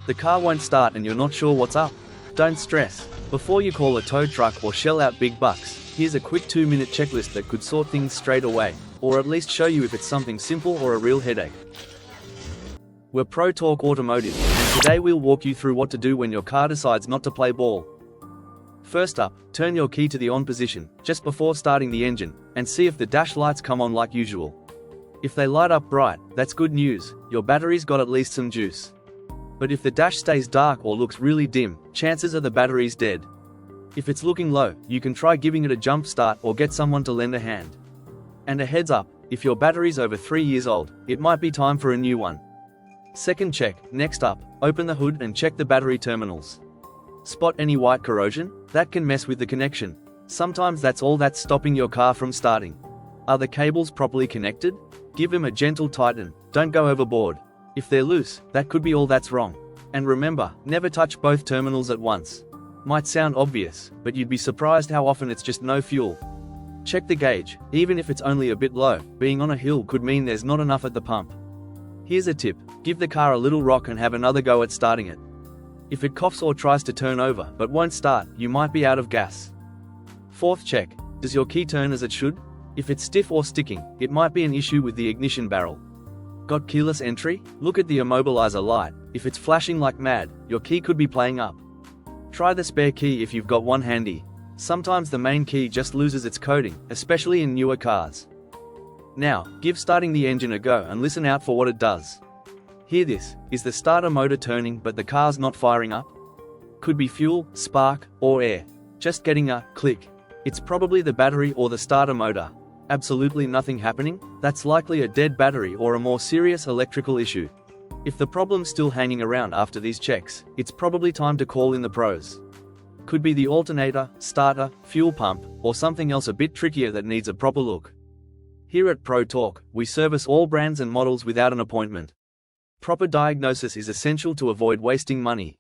The car won't start and you're not sure what's up? Don't stress. Before you call a tow truck or shell out big bucks, here's a quick 2-minute checklist that could sort things straight away, or at least show you if it's something simple or a real headache. We're Pro-tork Automotive, and today we'll walk you through what to do when your car decides not to play ball. First up, turn your key to the on position, just before starting the engine, and see if the dash lights come on like usual. If they light up bright, that's good news, your battery's got at least some juice. But if the dash stays dark or looks really dim, chances are the battery's dead. If it's looking low, you can try giving it a jump start or get someone to lend a hand. And a heads up, if your battery's over 3 years old, it might be time for a new one. Second check, next up, open the hood and check the battery terminals. Spot any white corrosion? That can mess with the connection. Sometimes that's all that's stopping your car from starting. Are the cables properly connected? Give them a gentle tighten, don't go overboard. If they're loose, that could be all that's wrong. And remember, never touch both terminals at once. Might sound obvious, but you'd be surprised how often it's just no fuel. Check the gauge, even if it's only a bit low, being on a hill could mean there's not enough at the pump. Here's a tip, give the car a little rock and have another go at starting it. If it coughs or tries to turn over but won't start, you might be out of gas. Fourth check, does your key turn as it should? If it's stiff or sticking, it might be an issue with the ignition barrel. Got keyless entry? Look at the immobilizer light, if it's flashing like mad, your key could be playing up. Try the spare key if you've got one handy. Sometimes the main key just loses its coding, especially in newer cars. Now, give starting the engine a go and listen out for what it does. Hear this, is the starter motor turning but the car's not firing up? Could be fuel, spark, or air. Just getting a click. It's probably the battery or the starter motor. Absolutely nothing happening? That's likely a dead battery or a more serious electrical issue. If the problem's still hanging around after these checks, it's probably time to call in the pros. Could be the alternator, starter, fuel pump, or something else a bit trickier that needs a proper look. Here at Pro-tork, we service all brands and models without an appointment. Proper diagnosis is essential to avoid wasting money.